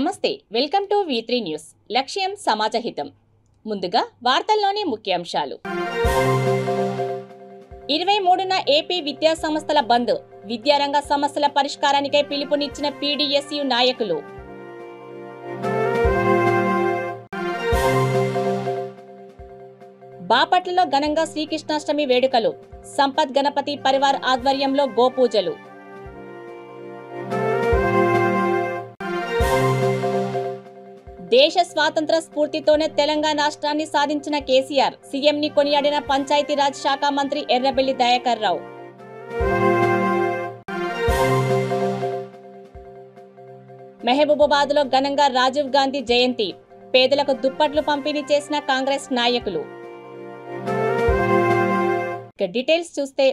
నమస్తే, welcome to V3 news. లక్ష్యం సమాజహితం. ముందుగా వార్తల్లోని ముఖ్యాంశాలు. 23న ఏపీ విద్యా సంస్థల బంద్, విద్యారంగ సమస్యల పరిష్కారానికై పిలుపునిచ్చిన PDSU నాయకులు. బాపట్లలో ఘనంగా శ్రీకృష్ణాష్టమి వేడుకలు, సంపత్ గణపతి పరివార్ ఆధ్వర్యంలో గోపూజలు. దేశ స్వాతంత్ర స్ఫూర్తితోనే తెలంగాణ రాష్ట్రాన్ని సాధించిన కేసీఆర్, సీఎంని కొనియాడిన పంచాయతీరాజ్ శాఖ మంత్రి ఎర్రబెల్లి దయాకర్ రావు. మహబూబాబాద్ లో ఘనంగా రాజీవ్ గాంధీ జయంతి, పేదలకు దుప్పట్లు పంపిణీ చేసిన కాంగ్రెస్ నాయకులు. డీటెయిల్స్ చూస్తే,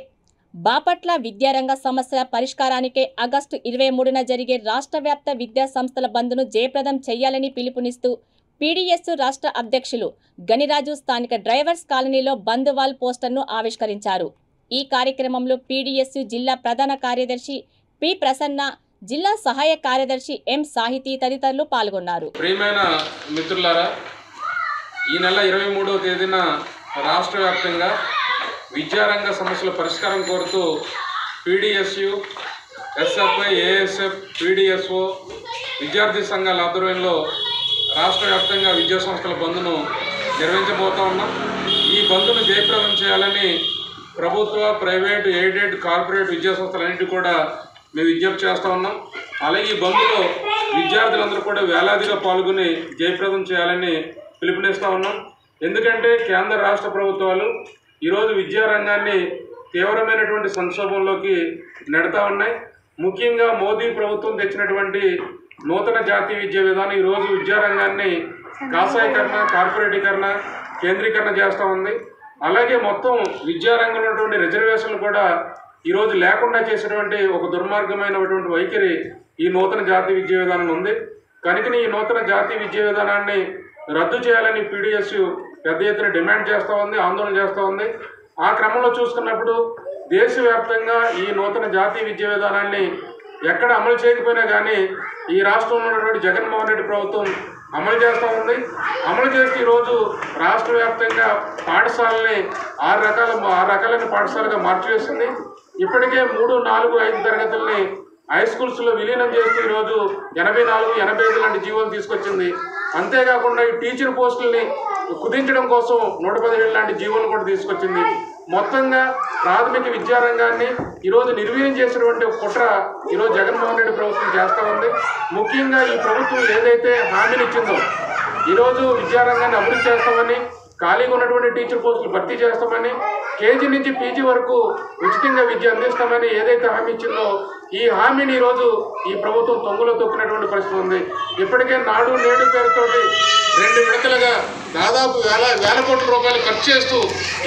బాపట్ల విద్యారంగ సమస్యల పరిష్కారానికే ఆగస్టు 23న జరిగే రాష్ట్ర వ్యాప్త విద్యా సంస్థల బంద్ను జయప్రదం చేయాలని పిలుపునిస్తూ PDSU రాష్ట్ర అధ్యక్షులు గనిరాజు స్థానిక డ్రైవర్స్ కాలనీలో బంద్ వాల్ పోస్టర్ను ఆవిష్కరించారు. ఈ కార్యక్రమంలో PDSU జిల్లా ప్రధాన కార్యదర్శి పి ప్రసన్న, జిల్లా సహాయ కార్యదర్శి ఎం సాహితీ తదితరులు పాల్గొన్నారు. ప్రియమైన మిత్రులారా, ఈ నెల 23వ తేదీన రాష్ట్ర వ్యాప్తంగా విద్యారంగ సమస్యల పరిష్కారం కోరుతూ PDSU, SFI, ASF, PDSO విద్యార్థి సంఘాల ఆధ్వర్యంలో రాష్ట్ర వ్యాప్తంగా విద్యా సంస్థల బంద్ను నిర్వహించబోతా ఉన్నాం. ఈ బంద్ను జయప్రదం చేయాలని ప్రభుత్వ, ప్రైవేటు, ఎయిడెడ్, కార్పొరేట్ విద్యా సంస్థలన్నింటినీ కూడా మేము విజ్ఞప్తి చేస్తూ ఉన్నాం. అలాగే ఈ బంద్లో విద్యార్థులందరూ కూడా వేలాదిగా పాల్గొని జయప్రదం చేయాలని పిలుపునిస్తూ ఉన్నాం. ఎందుకంటే కేంద్ర రాష్ట్ర ప్రభుత్వాలు ఈరోజు విద్యారంగాన్ని తీవ్రమైనటువంటి సంక్షోభంలోకి నెడతా ఉన్నాయి. ముఖ్యంగా మోదీ ప్రభుత్వం తెచ్చినటువంటి నూతన జాతీయ విద్యా విధానం ఈరోజు విద్యారంగాన్ని కాషాయీకరణ, కార్పొరేటీకరణ, కేంద్రీకరణ చేస్తూ ఉంది. అలాగే మొత్తం విద్యారంగంలో ఉన్నటువంటి రిజర్వేషన్లు కూడా ఈరోజు లేకుండా చేసేటువంటి ఒక దుర్మార్గమైనటువంటి వైఖరి ఈ నూతన జాతీయ విద్యా విధానం ఉంది. కనుకని ఈ నూతన జాతీయ విద్యా విధానాన్ని రద్దు చేయాలని PDSU పెద్ద ఎత్తున డిమాండ్ చేస్తూ ఉంది, ఆందోళన చేస్తూ ఉంది. ఆ క్రమంలో చూసుకున్నప్పుడు దేశవ్యాప్తంగా ఈ నూతన జాతీయ విద్యా విధానాన్ని ఎక్కడ అమలు చేయకపోయినా కానీ ఈ రాష్ట్రంలో ఉన్నటువంటి జగన్మోహన్ రెడ్డి ప్రభుత్వం అమలు చేస్తూ ఉంది. అమలు చేసి ఈరోజు రాష్ట్ర వ్యాప్తంగా పాఠశాలని ఆరు రకాలైన పాఠశాలగా మార్చివేస్తుంది. ఇప్పటికే 3, 4, 5 తరగతుల్ని హై స్కూల్స్లో విలీనం చేస్తూ ఈరోజు 84, 85 లాంటి జీవోలు తీసుకొచ్చింది. అంతేకాకుండా ఈ టీచర్ పోస్టుల్ని కుదించడం కోసం 117 లాంటి జీవోలు కూడా తీసుకొచ్చింది. మొత్తంగా ప్రాథమిక విద్యారంగాన్ని ఈరోజు నిర్వీర్యం చేసినటువంటి కుట్ర ఈరోజు జగన్మోహన్ రెడ్డి ప్రభుత్వం చేస్తూ ఉంది. ముఖ్యంగా ఈ ప్రభుత్వం ఏదైతే హామీని ఇచ్చిందో ఈరోజు విద్యారంగాన్ని అభివృద్ధి చేస్తామని, ఖాళీగా ఉన్నటువంటి టీచర్ పోస్టులు భర్తీ చేస్తామని, KG నుంచి PG వరకు ఉచితంగా విద్య అందిస్తామని ఏదైతే హామీ ఇచ్చిందో ఈ హామీని ఈరోజు ఈ ప్రభుత్వం తొంగలో తొక్కినటువంటి పరిస్థితి ఉంది. ఇప్పటికే నాడు నేడు పేరుతోటి 2 విడతలుగా దాదాపు వేల కోట్ల రూపాయలు ఖర్చు చేస్తూ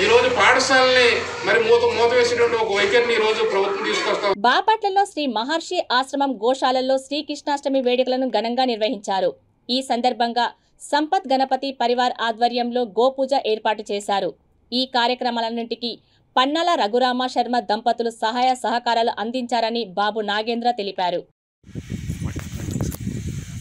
ఈరోజు పాఠశాలని మరి మూత వేసినటువంటి ఒక వైఖరిని ఈరోజు ప్రభుత్వం తీసుకొస్తాం. బాపట్లలో శ్రీ మహర్షి ఆశ్రమం గోశాలలో శ్రీకృష్ణాష్టమి వేడుకలను ఘనంగా నిర్వహించారు. ఈ సందర్భంగా సంపత్ గణపతి పరివార్ ఆధ్వర్యంలో గోపూజ ఏర్పాటు చేశారు. ఈ కార్యక్రమాలన్నింటికీ పన్నాల రఘురామ శర్మ దంపతులు సహాయ సహకారాలు అందించారని బాబు నాగేంద్ర తెలిపారు.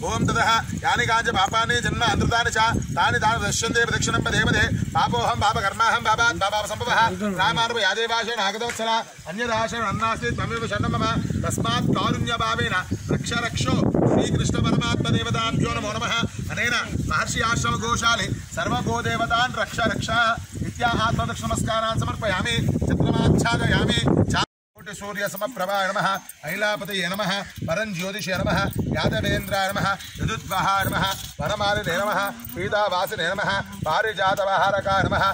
ఓం తదః యాని కాంచ పాపాని జన్మ అనృతాని చ తాని తాని దశ్యంతే ప్రదక్షిణం పదేపదే పాపోహం పాపకర్మాహం పాపాత్ పాప సంభవః రామానుభ యాదేవాశ నాగదోత్సల అన్యదాశన అన్నాస్తి త్వమేవ శరణం మమ తస్మాత్ కారుణ్యభావేన రక్షరక్షో శ్రీకృష్ణ పరమాత్మ దేవతాభ్యో నమో నమః. అనేన మహర్షి ఆశ్రమ గోశాలి సర్వగోదేవతాన్ రక్ష రక్ష నిత్యా ఆత్మదక్ష నమస్కారాన్ సమర్పయామి. చత్రమాచ్ఛాదయామి. सूर्य समप्रभाय नमः, ऐलापतये नमः, परञ्ज्योतिषे नमः, यादवेन्द्राय नमः, यदुद्वहाय नमः, वनमालिने नमः, पीतावासिने नमः, पारिजातवाहरकाय नमः,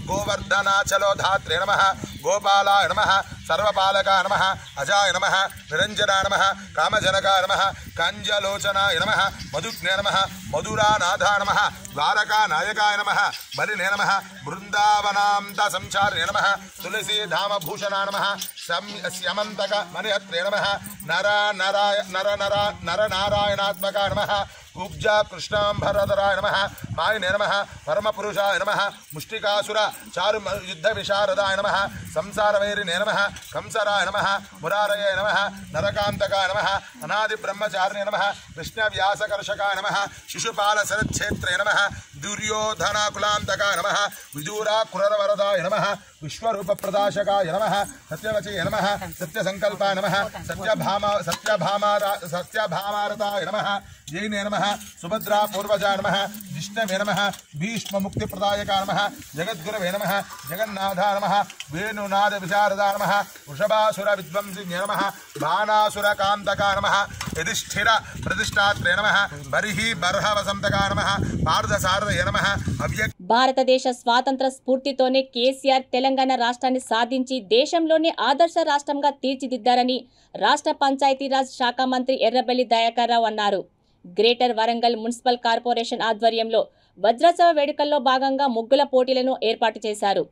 गोवर्धनाचलो धात्रे नमः, गोपालाय नमः, सर्वपालकाय नमः, अजाय नमः, निरञ्जनाय नमः, कामजनकाय नमः, कंजलोचनाय नमः, मधुग्ने नमः, मधुरानाथाय नमः, द्वारकानायकाय नमः, बलिने नमः, वृन्दावनान्त संचारिणे नमः, तुलसीधामभूषणाय नमः, स्यमन्तक मणिहत्रे नमः, नरनारायणात्मकाय नमः, कुब्जा कृष्णांबरधराय नमः मायिने नमः परमपुरुषाय नमः मुष्टिकासुर चारु युद्ध विशारदाय नमः संसारवैरिणे नमः कंसराय नमः मुरारये नमः नरकांतकाय नमः अनादि ब्रह्मचारिणे नमः कृष्णव्यासकर्षकाय नमः शिशुपाल शरच्छेत्रे नमः दुर्योधनाकुलांतकाय नमः विदूराकुरवरदाय नमः विश्वरूप प्रदाशकाय नमः सत्यवचये नमः सत्यसंकल्पाय नमः सत्यभामारताय नमः जैने नमः सुभद्रा पूर्वजाय नमः विष्णवे नमः भीष्म मुक्तिप्रदायकाय नमः जगद्गुरवे नमः जगन्नाथाय नमः वेणुनाद विशारदाय नमः वृषभासुर विद्वंसिन्ये नमः बाणासुरकान्तकाय नमः यधिष्ठिर प्रतिष्ठात्रे नमः बर्हि बर्हवसंतकाय नमः पार्धसारथये नमः अव्यक्త భారతదేశ స్వాతంత్ర స్ఫూర్తితోనే కేసీఆర్ తెలంగాణ రాష్ట్రాన్ని సాధించి దేశంలోనే ఆదర్శ రాష్ట్రంగా తీర్చిదిద్దారని రాష్ట్ర పంచాయతీరాజ్ శాఖ మంత్రి ఎర్రబెల్లి దయాకర్ రావు అన్నారు. గ్రేటర్ వరంగల్ మున్సిపల్ కార్పొరేషన్ ఆధ్వర్యంలో వజ్రోత్సవ వేడుకల్లో భాగంగా ముగ్గుల పోటీలను ఏర్పాటు చేశారు.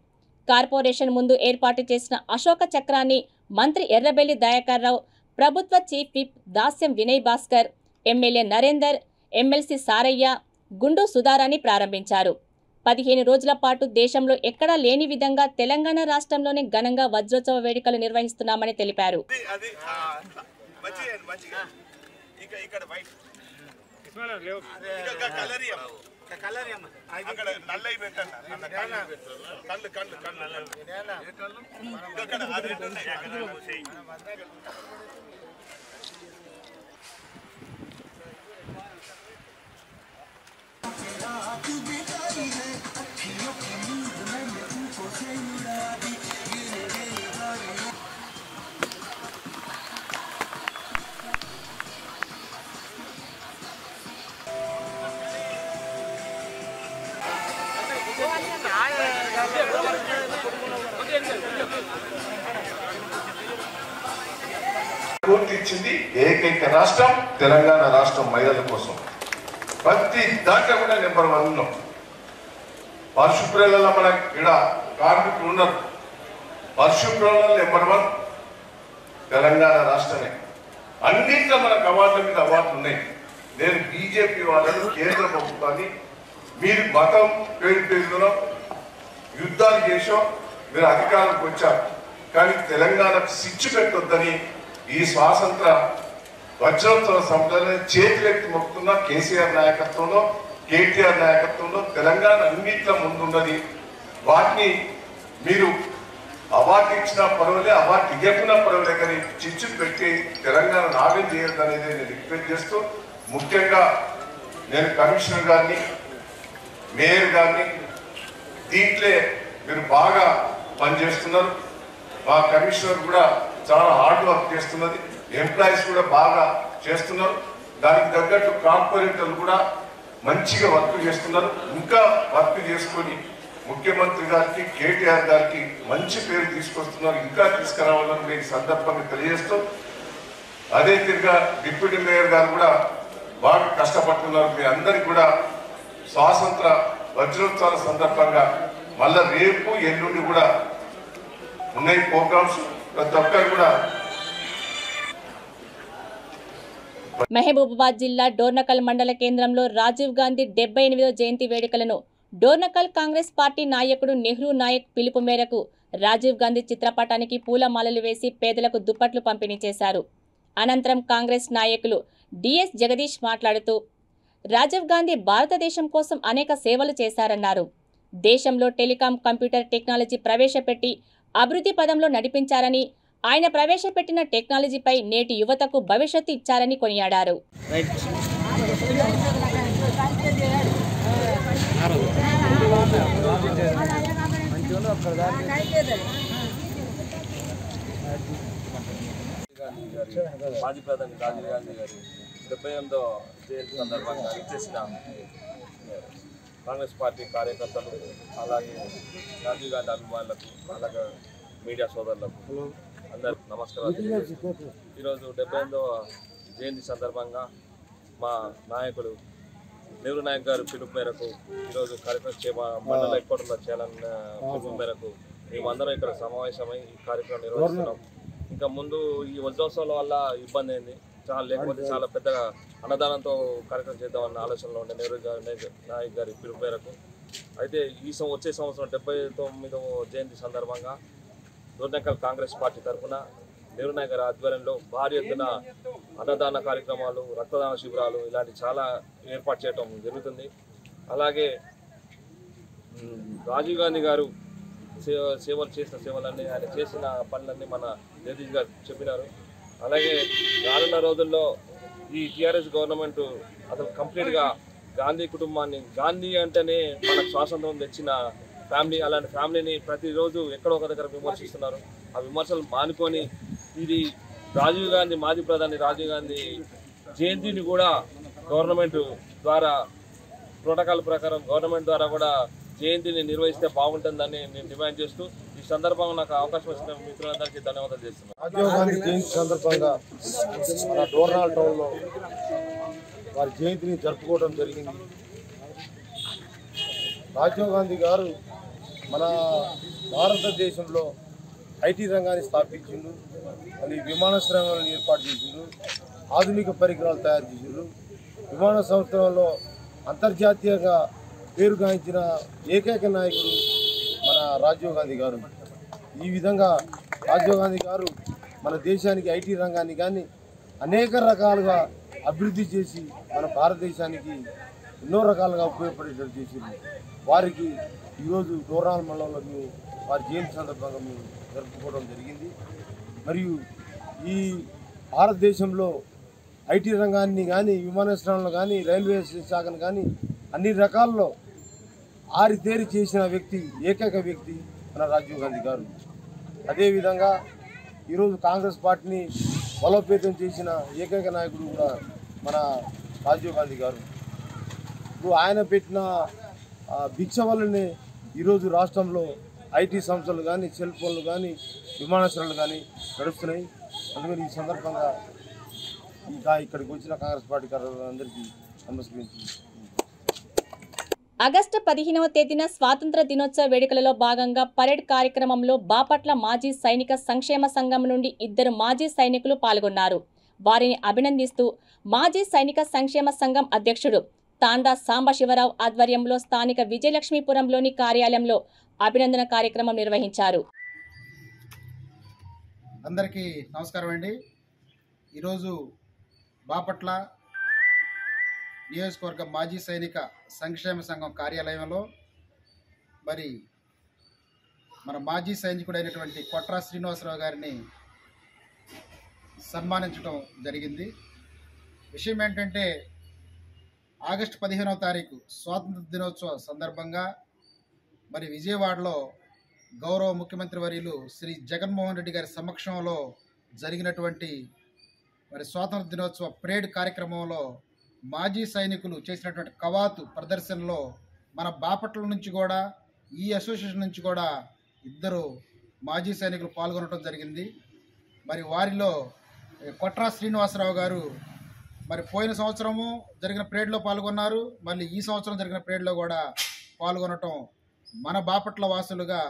కార్పొరేషన్ ముందు ఏర్పాటు చేసిన అశోక చక్రాన్ని మంత్రి ఎర్రబెల్లి దయాకర్ రావు, ప్రభుత్వ చీఫ్ విప్ దాస్యం వినయ్ భాస్కర్, ఎమ్మెల్యే నరేందర్, ఎమ్మెల్సీ సారయ్య, గుండు సుధారాణి ప్రారంభించారు. 15 రోజుల పాటు దేశంలో ఎక్కడా లేని విధంగా తెలంగాణ రాష్ట్రంలోనే ఘనంగా వజ్రోత్సవ వేడుకలు నిర్వహిస్తున్నామని తెలిపారు. పూర్తిచ్చింది ఏకైక రాష్ట్రం తెలంగాణ రాష్ట్రం మహిళల కోసం. ప్రతి దాంట్లో కూడా నెంబర్ 1 ఉన్నాం. పరిశుభ్రతలో మన ఇక్కడ కార్మికులు ఉన్నారు. పరిశుభ్రతలో నెంబర్ 1 తెలంగాణ రాష్ట్రమే. అన్నింటిలో మన అవార్డుల మీద అవార్డులు ఉన్నాయి. నేను బీజేపీ వాళ్ళను కేంద్ర ప్రభుత్వాన్ని మీరు మతం పేరులో యుద్ధాలు చేసాం, మీరు అధికారానికి వచ్చారు, కానీ తెలంగాణకు సిచ్చు పెట్టొద్దని ఈ స్వాతంత్ర వజ్రోత్సవ సంస్థలను చేతులెత్తి మొక్కుతున్న కేసీఆర్ నాయకత్వంలో, కేటీఆర్ నాయకత్వంలో తెలంగాణ అన్నింటిలో ముందున్నది. వాటిని మీరు అవార్డు ఇచ్చినా పర్వాలే, అవార్డు ఇవ్వకున్నా పర్వాలే, కానీ చిచ్చు పెట్టి తెలంగాణ నాగం చేయొద్దు అనేది నేను రిక్వెస్ట్ చేస్తూ, ముఖ్యంగా నేను కమిషనర్ గారిని, మేయర్ గారిని దీంట్లో మీరు బాగా పనిచేస్తున్నారు. మా కమిషనర్ కూడా చాలా హార్డ్ వర్క్ చేస్తున్నది. ఎంప్లాయీస్ కూడా బాగా చేస్తున్నారు. దానికి తగ్గట్టు కార్పొరేటర్లు కూడా మంచిగా వర్క్ చేస్తున్నారు. ఇంకా వర్క్ చేసుకొని ముఖ్యమంత్రి గారికి, కేటీఆర్ గారికి మంచి పేరు తీసుకొస్తున్నారు. ఇంకా తీసుకురావాలని నేను సందర్భంగా తెలియజేస్తూ, అదే తిరిగా డిప్యూటీ మేయర్ గారు కూడా బాగా కష్టపడుతున్నారు. మీ అందరికి కూడా స్వాతంత్ర వజ్రోత్సవాల సందర్భంగా మళ్ళా రేపు ఎల్లుండి కూడా ఉన్నాయి ప్రోగ్రామ్స్. ప్రతి ఒక్కరు కూడా. మహబూబాబాద్ జిల్లా డోర్నకల్ మండల కేంద్రంలో రాజీవ్ గాంధీ 78వ జయంతి వేడుకలను డోర్నకల్ కాంగ్రెస్ పార్టీ నాయకుడు నెహ్రూ నాయక్ పిలుపు మేరకు రాజీవ్ గాంధీ చిత్రపటానికి పూలమాలలు వేసి పేదలకు దుప్పట్లు పంపిణీ చేశారు. అనంతరం కాంగ్రెస్ నాయకులు డిఎస్ జగదీష్ మాట్లాడుతూ, రాజీవ్ గాంధీ భారతదేశం కోసం అనేక సేవలు చేశారన్నారు. దేశంలో టెలికాం కంప్యూటర్ టెక్నాలజీ ప్రవేశపెట్టి అభివృద్ధి పదంలో నడిపించారని, ఆయన ప్రవేశపెట్టిన టెక్నాలజీపై నేటి యువతకు భవిష్యత్తు ఇచ్చారని కొనియాడారు. మాజీ ప్రధాని రాజీవ్ గాంధీ గారి 78వ జయంతి సందర్భంగా ఇచ్చేసిన కాంగ్రెస్ పార్టీ కార్యకర్తలు, అలాగే రాజీవ్ గాంధీ అభిమానులకు, అలాగే మీడియా సోదరులకు అందరికి నమస్కారాలు. ఈరోజు 78వ జయంతి సందర్భంగా మా నాయకుడు నెహ్రూ నాయక్ గారు పిలుపు మేరకు ఈరోజు కార్యక్రమం మండల హెడ్ చేయాలన్న పిలుపు మేరకు మేమందరం ఇక్కడ సమావేశమై ఈ కార్యక్రమం నిర్వహిస్తున్నాం. ఇంకా ముందు ఈ వజ్రోత్సవాల వల్ల ఇబ్బంది అయింది. లేకపోతే చాలా పెద్దగా అన్నదానంతో కార్యక్రమం చేద్దామన్న ఆలోచనలో ఉండే నెహ్రూ నాయక్ గారి పిలుపు మేరకు అయితే వచ్చే సంవత్సరం 79వ జయంతి సందర్భంగా దొర్నకల్ కాంగ్రెస్ పార్టీ తరఫున నెహ్రూ నాయక్ గారి ఆధ్వర్యంలో భారీ ఎత్తున అన్నదాన కార్యక్రమాలు, రక్తదాన శిబిరాలు ఇలాంటి చాలా ఏర్పాటు చేయడం జరుగుతుంది. అలాగే రాజీవ్ గాంధీ గారు సేవలు చేసిన సేవలన్నీ, ఆయన చేసిన పనులన్నీ మన జగదీష్ గారు చెప్పినారు. అలాగే రానున్న రోజుల్లో ఈ టీఆర్ఎస్ గవర్నమెంట్ అసలు కంప్లీట్గా గాంధీ కుటుంబాన్ని, గాంధీ అంటేనే మనకు స్వాతంత్రం తెచ్చిన ఫ్యామిలీ, అలాంటి ఫ్యామిలీని ప్రతిరోజు ఎక్కడో ఒక దగ్గర విమర్శిస్తున్నారు. ఆ విమర్శలు మానుకొని ఇది రాజీవ్ గాంధీ, మాజీ ప్రధాని రాజీవ్ గాంధీ జయంతిని కూడా గవర్నమెంట్ ద్వారా ప్రోటోకాల్ ప్రకారం గవర్నమెంట్ ద్వారా కూడా జయంతిని నిర్వహిస్తే బాగుంటుందని నేను డిమాండ్ చేస్తూ ఈ సందర్భంగా నాకు అవకాశం ఇచ్చిన మిత్రులందరికీ ధన్యవాదాలు చేస్తున్నాను. రాజీవ్ గాంధీ జయంతి సందర్భంగా మన డోర్నాల్ టౌన్లో వారి జయంతిని జరుపుకోవడం జరిగింది. రాజీవ్ గాంధీ గారు మన భారతదేశంలో ఐటీ రంగాన్ని స్థాపించిండు, మళ్ళీ విమానాశ్రయాలను ఏర్పాటు చేసిండు, ఆధునిక పరికరాలు తయారు చేసిండు. విమాన సంస్థలలో అంతర్జాతీయంగా పేరుగాంచిన ఏకైక నాయకుడు మన రాజీవ్ గాంధీ గారు. ఈ విధంగా రాజీవ్ గాంధీ గారు మన దేశానికి ఐటీ రంగాన్ని కానీ అనేక రకాలుగా అభివృద్ధి చేసి మన భారతదేశానికి ఎన్నో రకాలుగా ఉపయోగపడేటట్టు చేసింది. వారికి ఈరోజు డోర్నాల్ మండలంలో మేము వారి జయంతి సందర్భంగా మేము జరుపుకోవడం జరిగింది. మరియు ఈ భారతదేశంలో ఐటీ రంగాన్ని కానీ, విమానాశ్రయాలను కానీ, రైల్వే శాఖను కానీ అన్ని రకాల్లో ఆరితేరి చేసిన వ్యక్తి, ఏకైక వ్యక్తి మన రాజీవ్ గాంధీ గారు. అదేవిధంగా ఈరోజు కాంగ్రెస్ పార్టీని బలోపేతం చేసిన ఏకైక నాయకుడు కూడా మన రాజీవ్ గాంధీ గారు. ఇప్పుడు ఆయన పెట్టిన భిక్ష వల్లనే ఈరోజు రాష్ట్రంలో ఐటీ సంస్థలు కానీ, సెల్ ఫోన్లు కానీ, విమానాశ్రయాలు కానీ నడుస్తున్నాయి. అందుకని ఈ సందర్భంగా ఇక్కడికి వచ్చిన కాంగ్రెస్ పార్టీ కార్యకర్తలందరికీ నమస్కరించి. ఆగస్టు 15వ తేదీన స్వాతంత్ర దినోత్సవ వేడుకలలో భాగంగా పరేడ్ కార్యక్రమంలో బాపట్ల మాజీ సైనిక సంక్షేమ సంఘం నుండి 2 మాజీ సైనికులు పాల్గొన్నారు. వారిని అభినందిస్తూ మాజీ సైనిక సంక్షేమ సంఘం అధ్యక్షుడు తాండా సాంబశివరావు ఆధ్వర్యంలో స్థానిక విజయలక్ష్మీపురంలోని కార్యాలయంలో అభినందన కార్యక్రమం నిర్వహించారు. అందరికీ నమస్కారం అండి. ఈరోజు బాపట్ల నియోజకవర్గ మాజీ సైనిక సంక్షేమ సంఘం కార్యాలయంలో మరి మన మాజీ సైనికుడైనటువంటి కొట్రా శ్రీనివాసరావు గారిని సన్మానించడం జరిగింది. విషయం ఏంటంటే ఆగస్టు 15వ తారీఖు స్వాతంత్ర దినోత్సవ సందర్భంగా మరి విజయవాడలో గౌరవ ముఖ్యమంత్రి వర్యులు శ్రీ జగన్మోహన్ రెడ్డి గారి సమక్షంలో జరిగినటువంటి మరి స్వాతంత్ర దినోత్సవ పరేడ్ కార్యక్రమంలో మాజీ సైనికులు చేసినటువంటి కవాతు ప్రదర్శనలో మన బాపట్ల నుంచి కూడా, ఈ అసోసియేషన్ నుంచి కూడా 2 మాజీ సైనికులు పాల్గొనడం జరిగింది. మరి వారిలో కొట్రా శ్రీనివాసరావు గారు మరి పోయిన సంవత్సరము జరిగిన పరేడ్లో పాల్గొన్నారు. మళ్ళీ ఈ సంవత్సరం జరిగిన పరేడ్లో కూడా పాల్గొనటం మన బాపట్ల వాసులుగా,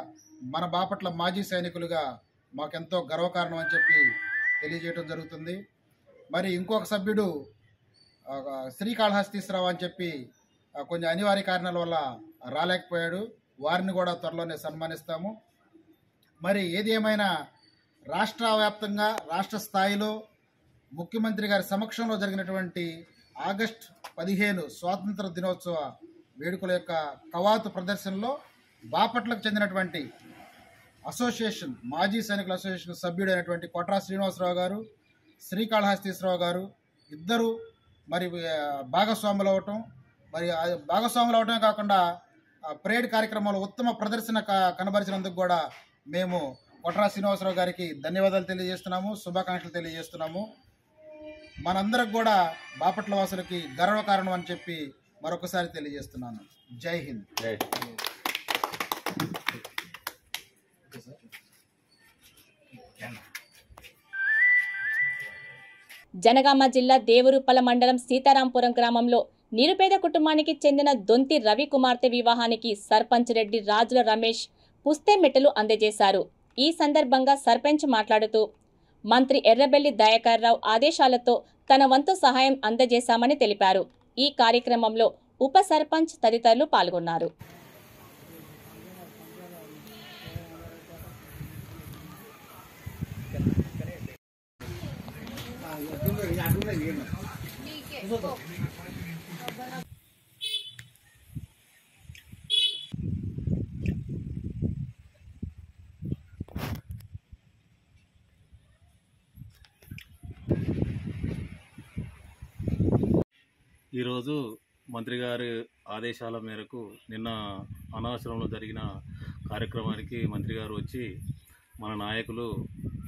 మన బాపట్ల మాజీ సైనికులుగా మాకెంతో గర్వకారణం అని చెప్పి తెలియజేయడం జరుగుతుంది. మరి ఇంకొక సభ్యుడు శ్రీకాళహస్తీశ్వరరావు అని చెప్పి కొన్ని అనివార్య కారణాల వల్ల రాలేకపోయాడు. వారిని కూడా త్వరలోనే సన్మానిస్తాము. మరి ఏది ఏమైనా రాష్ట్ర వ్యాప్తంగా, రాష్ట్ర స్థాయిలో ముఖ్యమంత్రి గారి సమక్షంలో జరిగినటువంటి ఆగస్టు 15 స్వాతంత్ర దినోత్సవ వేడుకల యొక్క కవాతు ప్రదర్శనలో బాపట్లకు చెందినటువంటి అసోసియేషన్, మాజీ సైనికుల అసోసియేషన్ సభ్యుడైనటువంటి కొట్రా శ్రీనివాసరావు గారు, శ్రీకాళహస్తీశ్వరరావు గారు 2 మరి భాగస్వాములు అవటం, మరి భాగస్వాములు అవటమే కాకుండా పరేడ్ కార్యక్రమంలో ఉత్తమ ప్రదర్శన కనబరిచినందుకు కూడా మేము కొట్రా శ్రీనివాసరావు గారికి ధన్యవాదాలు తెలియజేస్తున్నాము, శుభాకాంక్షలు తెలియజేస్తున్నాము. మనందరికి కూడా బాపట్ల వాసులకి గర్వకారణం అని చెప్పి మరొకసారి తెలియజేస్తున్నాను. జై హింద్. జనగామ జిల్లా దేవరూపల మండలం సీతారాంపురం గ్రామంలో నిరుపేద కుటుంబానికి చెందిన దొంతి రవి కుమార్తె వివాహానికి సర్పంచ్ రెడ్డి రాజుల రమేష్ పుస్తే మెట్టలు అందజేశారు. ఈ సందర్భంగా సర్పంచ్ మాట్లాడుతూ మంత్రి ఎర్రబెల్లి దయాకర్ రావు ఆదేశాలతో తన వంతు సహాయం అందజేశామని తెలిపారు. ఈ కార్యక్రమంలో ఉప సర్పంచ్ తదితరులు పాల్గొన్నారు. ఈరోజు మంత్రి గారి ఆదేశాల మేరకు నిన్న అనాశ్రమంలో జరిగిన కార్యక్రమానికి మంత్రి గారు వచ్చి మన నాయకులు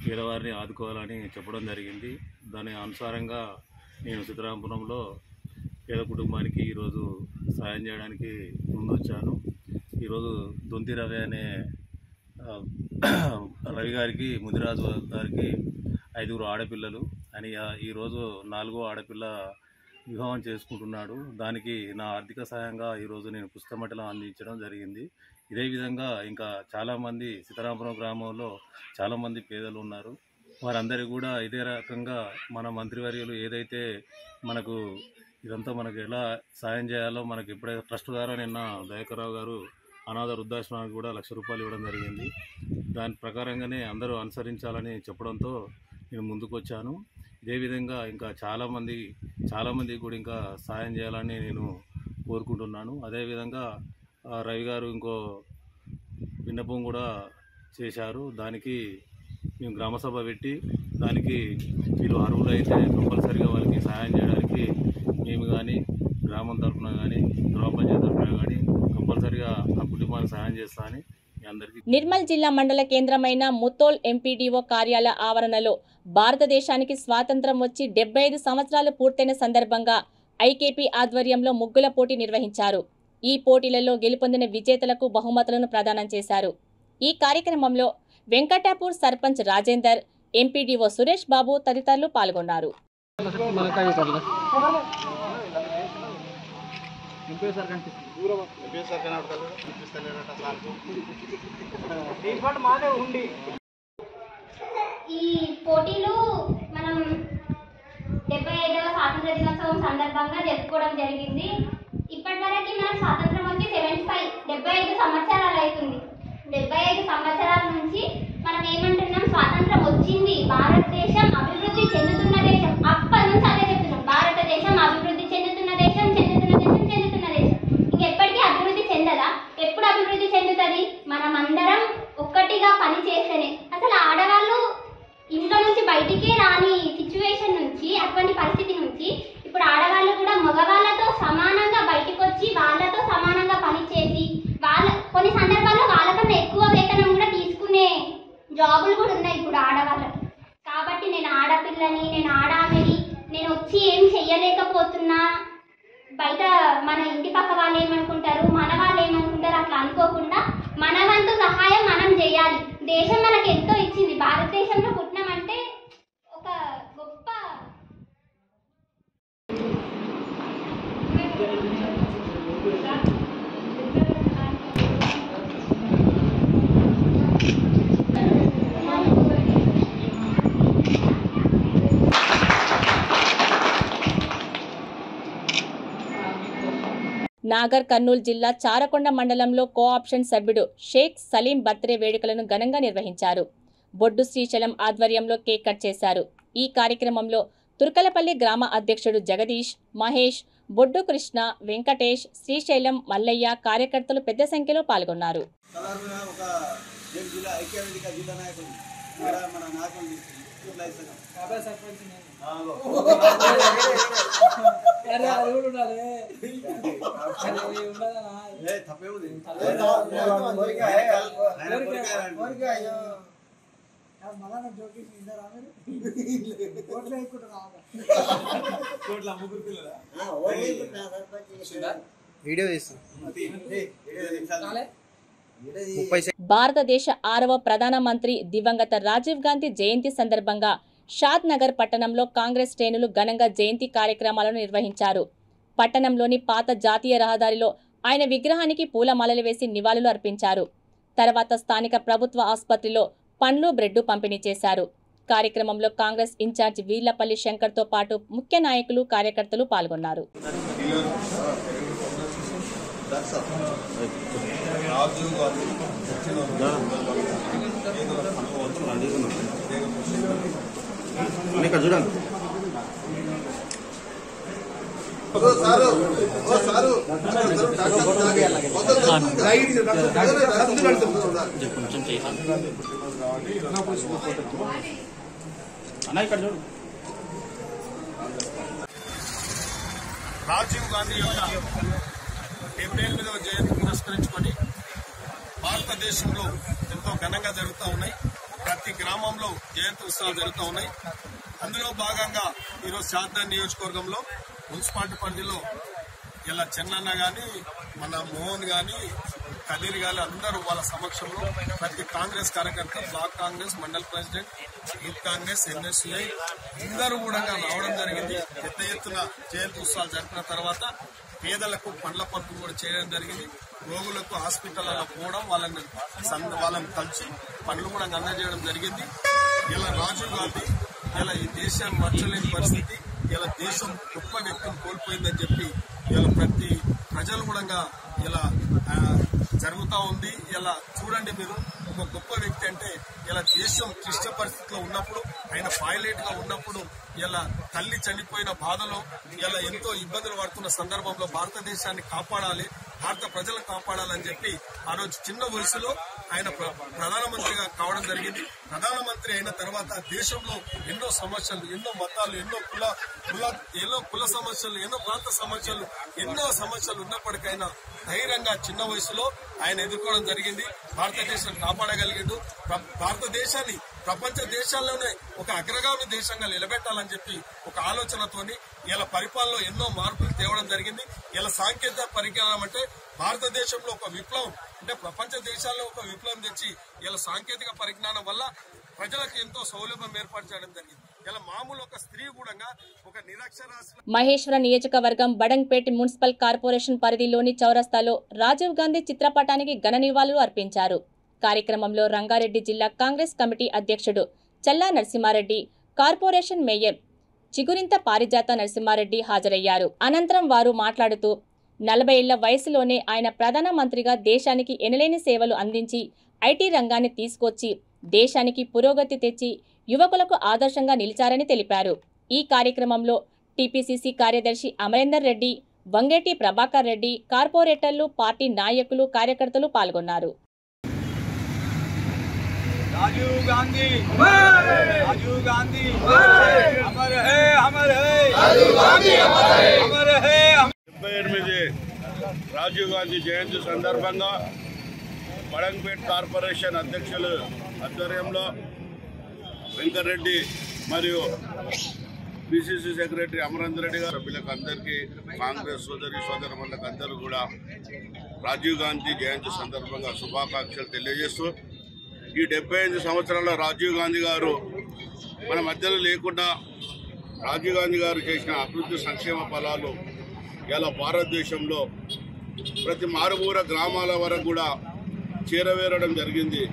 పేదవారిని ఆదుకోవాలని చెప్పడం జరిగింది. దాని అనుసారంగా నేను సిద్ధరామపురంలో పేద కుటుంబానికి ఈరోజు సాయం చేయడానికి ముందొచ్చాను. ఈరోజు దొంతి రవి అనే రవి గారికి, ముదిరాజు గారికి 5 ఆడపిల్లలు అని ఈరోజు 4వ ఆడపిల్ల వివాహం చేసుకుంటున్నాడు. దానికి నా ఆర్థిక సాయంగా ఈరోజు నేను పుస్తమటలు అందించడం జరిగింది. ఇదే విధంగా ఇంకా చాలామంది సీతారామపురం గ్రామంలో చాలామంది పేదలు ఉన్నారు. వారందరికీ కూడా ఇదే రకంగా మన మంత్రివర్యులు ఏదైతే మనకు ఇదంతా మనకు ఎలా సాయం చేయాలో మనకి ఎప్పుడైతే ట్రస్ట్ ద్వారా నిన్న దయాకర్రావు గారు అనాథ వృద్ధాశ్రమానికి కూడా 1,00,000 రూపాయలు ఇవ్వడం జరిగింది. దాని ప్రకారంగానే అందరూ అనుసరించాలని చెప్పడంతో నేను ముందుకు వచ్చాను. ఇదే విధంగా ఇంకా చాలామంది కూడా ఇంకా సాయం చేయాలని నేను కోరుకుంటున్నాను. అదేవిధంగా రవి గారు ఇంకో విన్నపం కూడా చేశారు. దానికి మేము గ్రామసభ పెట్టి దానికి వీళ్ళు అర్హులు అయితే కంపల్సరీగా వాళ్ళకి సహాయం చేయడానికి మేము కానీ గ్రామం తరఫున కానీ గ్రామ పంచాయతీ తరఫున కానీ కంపల్సరీగా ఆ కుటుంబానికి సహాయం చేస్తా అని అందరికీ. నిర్మల్ జిల్లా మండల కేంద్రమైన ముతోల్ ఎంపీడీఓ కార్యాలయ ఆవరణలో భారతదేశానికి స్వాతంత్రం వచ్చి 75 సంవత్సరాలు పూర్తయిన సందర్భంగా ఐకేపీ ఆధ్వర్యంలో ముగ్గుల పోటీ నిర్వహించారు. ఈ పోటీలలో గెలుపొందిన విజేతలకు బహుమతులను ప్రదానం చేశారు. ఈ కార్యక్రమంలో వెంకటాపూర్ సర్పంచ్ రాజేందర్, ఎంపీడీఓ సురేష్ బాబు తదితరులు పాల్గొన్నారు. ఈ పోటీలు మనం 75వ స్వాతంత్ర దినోత్సవం సందర్భంగా జరుపుకోవడం జరిగింది. ఇప్పటివరకు మన స్వాతంత్రం వచ్చి 75 సంవత్సరాలు అవుతుంది. 75 సంవత్సరాల నుంచి మనం ఏమంటున్నాం, స్వాతంత్రం వచ్చింది, భారతదేశం అభివృద్ధి చెందుతున్న దేశం. అప్పటి నుంచి అదే చెప్తున్నాం, భారతదేశం అభివృద్ధి చెందుతున్న దేశం. ఇంకెప్పటికీ అభివృద్ధి చెందదా? ఎప్పుడు అభివృద్ధి చెందుతుంది? మనం అందరం ఒక్కటిగా పని చేస్తేనే. అసలు ఆడవాళ్ళు ఇంట్లో నుంచి బయటికే రాని సిచ్యువేషన్ నుంచి, అటువంటి పరిస్థితి నుంచి ఇప్పుడు ఆడవాళ్ళు కూడా మగవాళ్ళతో సమానంగా బయటకు వచ్చి వాళ్ళతో సమానంగా పనిచేసి కొన్ని సందర్భాల్లో వాళ్ళకన్నా ఎక్కువ వేతనం కూడా తీసుకునే జాబులు కూడా ఉన్నాయి ఇప్పుడు ఆడవాళ్ళకి. కాబట్టి నేను ఆడపిల్లని, నేను ఆడామని, నేను వచ్చి ఏం చెయ్యలేకపోతున్నా, బయట మన ఇంటి పక్క వాళ్ళు ఏమనుకుంటారు, మన వాళ్ళు ఏమనుకుంటారు, అట్లా అనుకోకుండా మన వంతు సహాయం మనం చేయాలి. దేశం మనకు ఎంతో ఇచ్చింది. భారతదేశంలో పుట్టినామంటే ఒక గొప్ప నాగర్ కర్నూలు జిల్లా చారకొండ మండలంలో కోఆప్షన్ సభ్యుడు షేక్ సలీం బర్త్డే వేడుకలను ఘనంగా నిర్వహించారు. బొడ్డు శ్రీశైలం ఆధ్వర్యంలో కేక్ కట్ చేశారు. ఈ కార్యక్రమంలో తుర్కలపల్లి గ్రామ అధ్యక్షుడు జగదీష్, మహేష్, బొడ్డు కృష్ణ, వెంకటేష్, శ్రీశైలం, మల్లయ్య కార్యకర్తలు పెద్ద సంఖ్యలో పాల్గొన్నారు. భారతదేశ 6వ ప్రధానమంత్రి దివంగత రాజీవ్ గాంధీ జయంతి సందర్భంగా షాద్ నగర్ పట్టణంలో కాంగ్రెస్ శ్రేణులు ఘనంగా జయంతి కార్యక్రమాలను నిర్వహించారు. పట్టణంలోని పాత జాతీయ రహదారిలో ఆయన విగ్రహానికి పూలమాలలు వేసి నివాళులు అర్పించారు. తర్వాత స్థానిక ప్రభుత్వ ఆసుపత్రిలో పండ్లు, బ్రెడ్డు పంపిణీ చేశారు. కార్యక్రమంలో కాంగ్రెస్ ఇన్ఛార్జ్ వీర్లపల్లి శంకర్తో పాటు ముఖ్య నాయకులు కార్యకర్తలు పాల్గొన్నారు. రాజీవ్ గాంధీ యొక్క 78వ జయంతి పురస్కరించుకొని భారతదేశంలో ఎంతో ఘనంగా జరుగుతూ ఉన్నాయి. ప్రతి గ్రామంలో జయంతి ఉత్సవాలు జరుగుతూ ఉన్నాయి. అందులో భాగంగా ఈరోజు షాద్నగర్ నియోజకవర్గంలో మున్సిపాలిటీ పరిధిలో ఇలా చెన్నన్న కానీ మన మోహన్ కానీ కదీర్ కానీ అందరూ వాళ్ళ సమక్షంలో ప్రతి కాంగ్రెస్ కార్యకర్త, block Congress, mandal president, youth Congress, NSUI అందరూ కూడా రావడం జరిగింది. పెద్ద ఎత్తున జయంతి ఉత్సవాలు జరిపిన తర్వాత పేదలకు పండ్ల పంపిణీ కూడా చేయడం జరిగింది. రోగులకు హాస్పిటల్లో పోవడం, వాళ్ళని కలిసి పండ్లు కూడా అందజేయడం జరిగింది. ఇలా రాజీవ్ గాంధీ ఇలా ఈ దేశాన్ని మర్చలేని పరిస్థితి, ఇలా దేశం గొప్ప వ్యక్తిని కోల్పోయిందని చెప్పి ఇలా ప్రతి ప్రజలు కూడా ఇలా జరుగుతూ ఉంది. ఇలా చూడండి, మీరు ఒక గొప్ప వ్యక్తి అంటే ఇలా దేశం క్లిష్ట పరిస్థితిలో ఉన్నప్పుడు, ఆయన పైలట్ గా ఉన్నప్పుడు, ఇలా తల్లి చనిపోయిన బాధలో ఇలా ఎంతో ఇబ్బందులు పడుతున్న సందర్భంలో భారతదేశాన్ని కాపాడాలి, భారత ప్రజలను కాపాడాలని చెప్పి ఆ రోజు చిన్న వయసులో ఆయన ప్రధానమంత్రిగా కావడం జరిగింది. ప్రధానమంత్రి అయిన తర్వాత దేశంలో ఎన్నో సమస్యలు, ఎన్నో మతాలు, ఎన్నో కుల సమస్యలు, ఎన్నో ప్రాంత సమస్యలు, ఎన్నో సమస్యలు ఉన్నప్పటికైనా ధైర్యంగా చిన్న వయసులో ఆయన ఎదుర్కోవడం జరిగింది. భారతదేశాన్ని కాపాడగలిగిండు. భారతదేశాన్ని ప్రపంచ దేశాల్లోనే ఒక అగ్రగామి దేశంగా నిలబెట్టాలని చెప్పి ఒక ఆలోచనతోని ఇలా పరిపాలనలో ఎన్నో మార్పులు తేవడం జరిగింది. ఇలా సాంకేతిక పరిజ్ఞానం అంటే భారతదేశంలో ఒక విప్లవం, అంటే ప్రపంచ దేశాల్లో ఒక విప్లవం తెచ్చి ఇలా సాంకేతిక పరిజ్ఞానం వల్ల ప్రజలకు ఎంతో సౌలభ్యం ఏర్పాటు చేయడం జరిగింది. ఇలా మామూలు ఒక స్త్రీ కూడా ఒక నిరక్షరాస్య. మహేశ్వర నియోజకవర్గం బడంగ్పేట్ మున్సిపల్ కార్పొరేషన్ పరిధిలోని చౌరస్తాలో రాజీవ్ గాంధీ చిత్రపటానికి ఘన నివాళులు అర్పించారు. కార్యక్రమంలో రంగారెడ్డి జిల్లా కాంగ్రెస్ కమిటీ అధ్యక్షుడు చల్లా నరసింహారెడ్డి, కార్పొరేషన్ మేయర్ చిగురింత పారిజాత నరసింహారెడ్డి హాజరయ్యారు. అనంతరం వారు మాట్లాడుతూ 40 ఏళ్ల వయసులోనే ఆయన ప్రధానమంత్రిగా దేశానికి ఎనలేని సేవలు అందించి ఐటీ రంగాన్ని తీసుకొచ్చి దేశానికి పురోగతి తెచ్చి యువకులకు ఆదర్శంగా నిలిచారని తెలిపారు. ఈ కార్యక్రమంలో టీపీసీసీ కార్యదర్శి అమరేందర్ రెడ్డి, వంగేటి ప్రభాకర్ రెడ్డి, కార్పొరేటర్లు, పార్టీ నాయకులు, కార్యకర్తలు పాల్గొన్నారు. राजीव गांधी राजीव गांधी अमर है राजीव गांधी अमर है 78 రాజీవ్ గాంధీ జయంతి సందర్భంగా బడంగ్పేట్ కార్పొరేషన్ అధ్యక్షులు ఆధ్వర్యంలో వెంకటరెడ్డి మరియు పిసిసి సెక్రటరీ అమరేందర్ రెడ్డి గారు సభ్యులకు అందరికీ, కాంగ్రెస్ సోదరులకు అందరూ కూడా రాజీవ్ గాంధీ జయంతి సందర్భంగా శుభాకాంక్షలు తెలియజేస్తూ, ఈ 75 సంవత్సరాల రాజీవ్ గాంధీ గారు మన మధ్యలో లేకుండా రాజీవ్ గాంధీ గారు చేసిన అభివృద్ధి సంక్షేమ ఫలాలు ఇలా భారతదేశంలో ప్రతి మారుమూల గ్రామాల వరకు కూడా చేరవేరడం జరిగింది.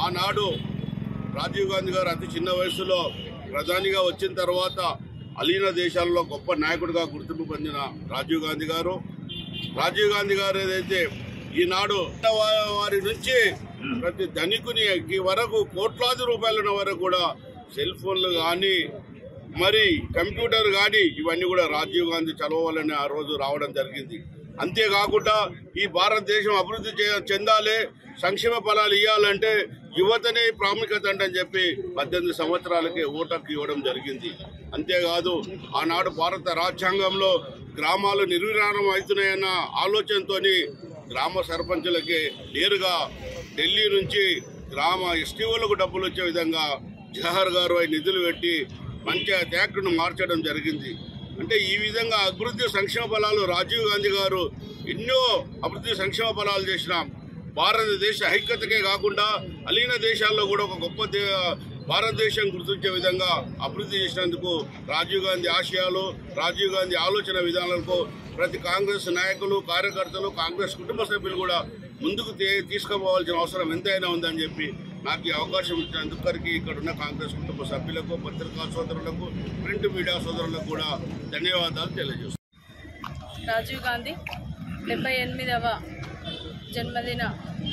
ఆనాడు రాజీవ్ గాంధీ గారు అతి చిన్న వయసులో ప్రధానిగా వచ్చిన తర్వాత అలీన దేశాల్లో గొప్ప నాయకుడిగా గుర్తింపు పొందిన రాజీవ్ గాంధీ గారు ఏదైతే ఈనాడు వారి నుంచి ప్రతి ధనికుని వరకు కోట్లాది రూపాయల వరకు కూడా సెల్ ఫోన్లు కానీ, మరి కంప్యూటర్ కానీ ఇవన్నీ కూడా రాజీవ్ గాంధీ చదవాలని ఆ రోజు రావడం జరిగింది. అంతేకాకుండా ఈ భారతదేశం అభివృద్ధి చెందాలి, సంక్షేమ ఫలాలు ఇవ్వాలంటే యువతనే ప్రాముఖ్యత అంటని చెప్పి 18 సంవత్సరాలకే ఓటకు ఇవ్వడం జరిగింది. అంతేకాదు ఆనాడు భారత రాజ్యాంగంలో గ్రామాలు నిర్విరామం అవుతున్నాయన్న ఆలోచనతోని గ్రామ సర్పంచులకి నేరుగా ఢిల్లీ నుంచి గ్రామ ఎస్టీఓలకు డబ్బులు వచ్చే విధంగా జవహర్ గారు నిధులు పెట్టి పంచాయత్ యాక్ట్ను మార్చడం జరిగింది. అంటే ఈ విధంగా అభివృద్ధి సంక్షేమ ఫలాలు రాజీవ్ గాంధీ గారు ఎన్నో అభివృద్ధి సంక్షేమ ఫలాలు చేసిన భారతదేశ ఐక్యతకే కాకుండా అలీన దేశాల్లో కూడా ఒక గొప్ప భారతదేశం గుర్తించే విధంగా అభివృద్ధి చేసినందుకు రాజీవ్ గాంధీ ఆశయాలు, రాజీవ్ గాంధీ ఆలోచన విధానాలకు ప్రతి కాంగ్రెస్ నాయకులు, కార్యకర్తలు, కాంగ్రెస్ కుటుంబ సభ్యులు కూడా ముందుకు తీసుకుపోవాల్సిన అవసరం ఎంతైనా ఉందని చెప్పి నాకు ఈ అవకాశం ఇచ్చినందుకు ఇక్కడ ఉన్న కాంగ్రెస్ కుటుంబ సభ్యులకు, పత్రికా సోదరులకు, ప్రింట్ మీడియా సోదరులకు కూడా ధన్యవాదాలు తెలియజేస్తున్నాను. రాజీవ్ గాంధీ 78వ జన్మదిన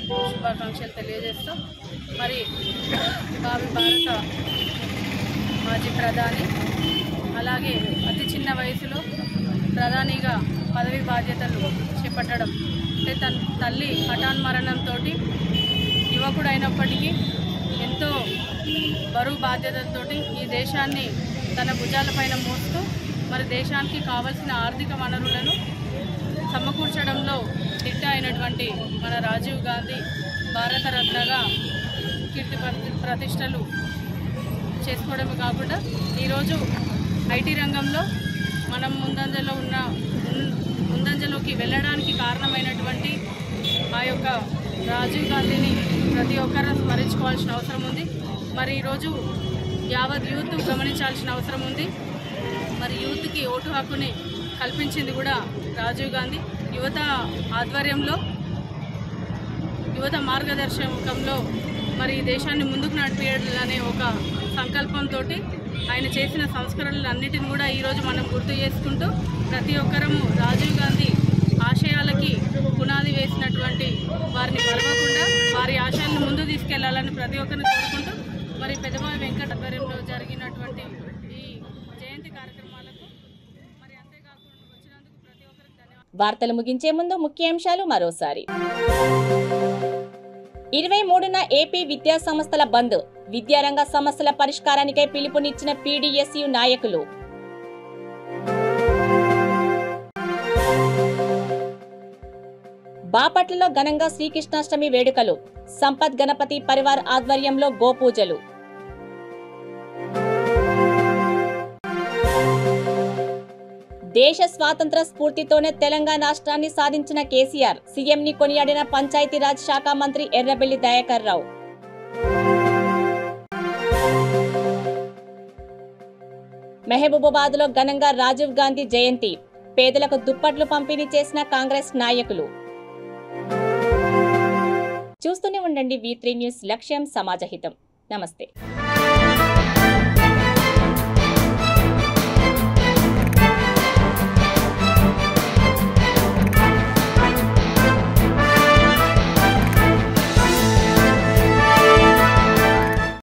శుభాకాంక్షలు తెలియజేస్తూ, మరి భావి భారత మాజీ ప్రధాని, అలాగే అతి చిన్న వయసులో ప్రధానిగా పదవి బాధ్యతలు చేపట్టడం, అంటే తన తల్లి హఠాన్మరణంతో యువకుడైనప్పటికీ ఎంతో బరువు బాధ్యతలతో ఈ దేశాన్ని తన భుజాలపైన మోస్తూ మరి దేశానికి కావలసిన ఆర్థిక వనరులను సమకూర్చడంలో దిట్ట అయినటువంటి మన రాజీవ్ గాంధీ భారతరత్నగా కీర్తి ప్రతిష్టలు చేసుకోవడమే కాకుండా ఈరోజు ఐటీ రంగంలో మనం ముందంజలోకి వెళ్ళడానికి కారణమైనటువంటి ఆ యొక్క రాజీవ్ గాంధీని ప్రతి ఒక్కరూ స్మరించుకోవాల్సిన అవసరం ఉంది. మరి ఈరోజు యావత్ యూత్ గమనించాల్సిన అవసరం ఉంది. మరి యూత్కి ఓటు హక్కుని కల్పించింది కూడా రాజీవ్ గాంధీ. యువత ఆధ్వర్యంలో, యువత మార్గదర్శకంలో మరి దేశాన్ని ముందుకు నడిపేయాలనే ఒక సంకల్పంతో ఆయన చేసిన సంస్కరణలన్నిటిని కూడా ఈరోజు మనం గుర్తు చేసుకుంటూ ప్రతి ఒక్కరము రాజీవ్ గాంధీ ఆశయాలకి పునాది వేసినటువంటి వారిని మరవకుండా వారి ఆశయాలను ముందు తీసుకెళ్లాలని ప్రతి ఒక్కరిని కోరుకుంటూ మరి పెద్దబావి వెంకట ఆధ్వర్యంలో జరిగినటువంటి ఈ జయంతి కార్యక్రమాలకు మరి అంతేకాకుండా వచ్చినందుకు ప్రతి ఒక్కరికి ధన్యవాదాలు. వార్తలు ముగించే ముందు ముఖ్యాంశాలు మరోసారి. 23న ఏపీ విద్యా సంస్థల బంద్, విద్యారంగ సమస్యల పరిష్కారానికై పిలుపునిచ్చిన పీడీఎస్యు నాయకులు. బాపట్లలో ఘనంగా శ్రీకృష్ణాష్టమి వేడుకలు, సంపత్ గణపతి పరివార్ ఆధ్వర్యంలో గోపూజలు. దేశ స్వాతంత్ర స్ఫూర్తితోనే తెలంగాణ రాష్ట్రాన్ని సాధించిన కేసీఆర్, సీఎంని కొనియాడిన పంచాయతీరాజ్ శాఖ మంత్రి ఎర్రబెల్లి దయాకర్ రావు. మహబూబాబాద్లో ఘనంగా రాజీవ్ గాంధీ జయంతి, పేదలకు దుప్పట్లు పంపిణీ చేసిన కాంగ్రెస్ నాయకులు. చూస్తూనే ఉండండి V3 న్యూస్, లక్ష్యం సమాజహితం. నమస్తే.